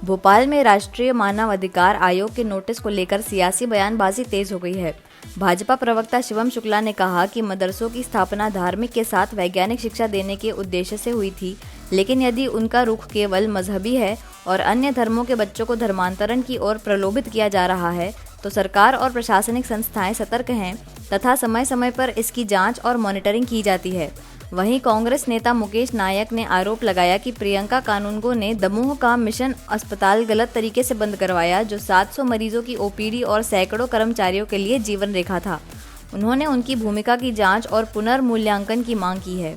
भोपाल में राष्ट्रीय मानव अधिकार आयोग के नोटिस को लेकर सियासी बयानबाजी तेज हो गई है। भाजपा प्रवक्ता शिवम शुक्ला ने कहा कि मदरसों की स्थापना धार्मिक के साथ वैज्ञानिक शिक्षा देने के उद्देश्य से हुई थी, लेकिन यदि उनका रुख केवल मजहबी है और अन्य धर्मों के बच्चों को धर्मांतरण की ओर प्रलोभित किया जा रहा है, तो सरकार और प्रशासनिक संस्थाएं सतर्क हैं तथा समय समय पर इसकी जांच और मॉनिटरिंग की जाती है। वहीं कांग्रेस नेता मुकेश नायक ने आरोप लगाया कि प्रियंका कानूनगो ने दमोह का मिशन अस्पताल गलत तरीके से बंद करवाया, जो 700 मरीजों की ओपीडी और सैकड़ों कर्मचारियों के लिए जीवन रेखा था। उन्होंने उनकी भूमिका की जांच और पुनर्मूल्यांकन की मांग की है।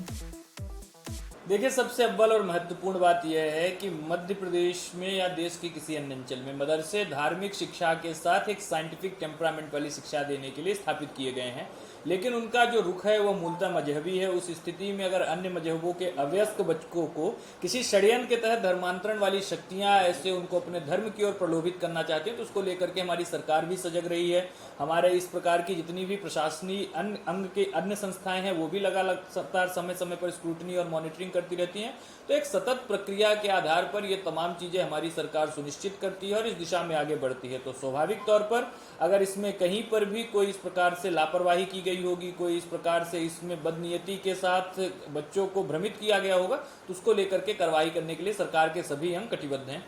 देखिए, सबसे अव्वल और महत्वपूर्ण बात यह है कि मध्य प्रदेश में या देश के किसी अन्य अंचल में मदरसे धार्मिक शिक्षा के साथ एक साइंटिफिक टेम्परामेंट वाली शिक्षा देने के लिए स्थापित किए गए हैं, लेकिन उनका जो रुख है वो मूलतः मजहबी है। उस स्थिति में अगर अन्य मजहबों के अवयस्क बच्चों को किसी षड्यंत्र के तहत धर्मांतरण वाली शक्तियां ऐसे उनको अपने धर्म की ओर प्रलोभित करना चाहती हैं, तो उसको लेकर के हमारी सरकार भी सजग रही है। हमारे इस प्रकार की जितनी भी प्रशासनिक अंग के अन्य संस्थाएं हैं वो भी लगातार समय समय पर स्क्रूटनी और मॉनिटरिंग करती रहती हैं। तो एक सतत प्रक्रिया के आधार पर ये तमाम चीज़ें हमारी सरकार सुनिश्चित करती है और इस दिशा में आगे बढ़ती है। तो स्वाभाविक तौर पर अगर इसमें कहीं पर भी कोई इस प्रकार से लापरवाही की गई होगी, कोई इस प्रकार से इसमें बदनीयती के साथ बच्चों को भ्रमित किया गया होगा, तो उसको लेकर के कार्रवाई करने के लिए सरकार के सभी अंग कटिबद्ध हैं।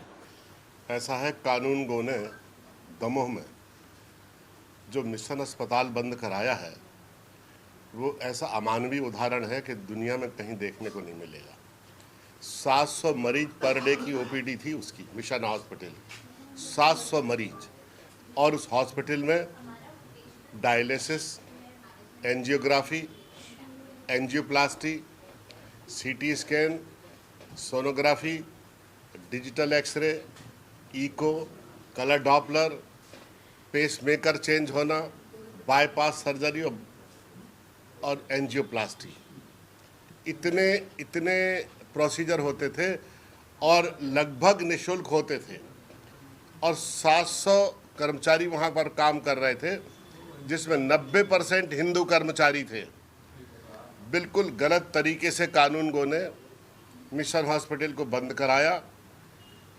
ऐसा है, कानूनगो ने दमोह में जो मिशन अस्पताल बंद कराया है वो ऐसा अमानवीय उदाहरण है कि दुनिया में कहीं देखने को नहीं मिलेगा। 700 मरीज पर डे की ओपीडी थी उसकी, मिशन हॉस्पिटल 700 मरीज, और उस हॉस्पिटल में dialysis, angiography, angioplasty, CT scan, sonography, digital X-ray, echo, colour doppler, pacemaker change होना, बाईपास सर्जरी और एंजियोप्लास्टी, इतने प्रोसीजर होते थे और लगभग निःशुल्क होते थे। और 700 कर्मचारी वहाँ पर काम कर रहे थे, जिसमें 90% हिंदू कर्मचारी थे। बिल्कुल गलत तरीके से कानूनगो ने मिशन हॉस्पिटल को बंद कराया,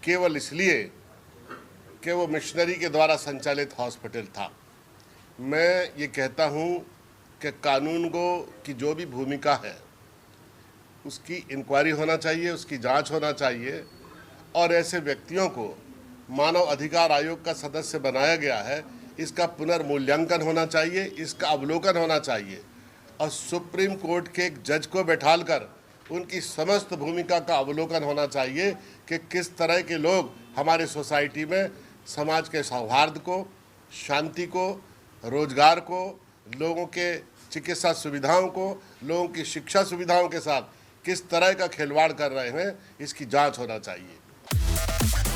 केवल इसलिए कि वो मिशनरी के द्वारा संचालित हॉस्पिटल था। मैं ये कहता हूँ कि कानूनगो की जो भी भूमिका है उसकी इंक्वायरी होना चाहिए, उसकी जांच होना चाहिए, और ऐसे व्यक्तियों को मानव अधिकार आयोग का सदस्य बनाया गया है, इसका पुनर्मूल्यांकन होना चाहिए, इसका अवलोकन होना चाहिए, और सुप्रीम कोर्ट के एक जज को बैठालकर उनकी समस्त भूमिका का अवलोकन होना चाहिए कि किस तरह के लोग हमारे सोसाइटी में समाज के सौहार्द को, शांति को, रोजगार को, लोगों के चिकित्सा सुविधाओं को, लोगों की शिक्षा सुविधाओं के साथ किस तरह का खिलवाड़ कर रहे हैं, इसकी जांच होना चाहिए।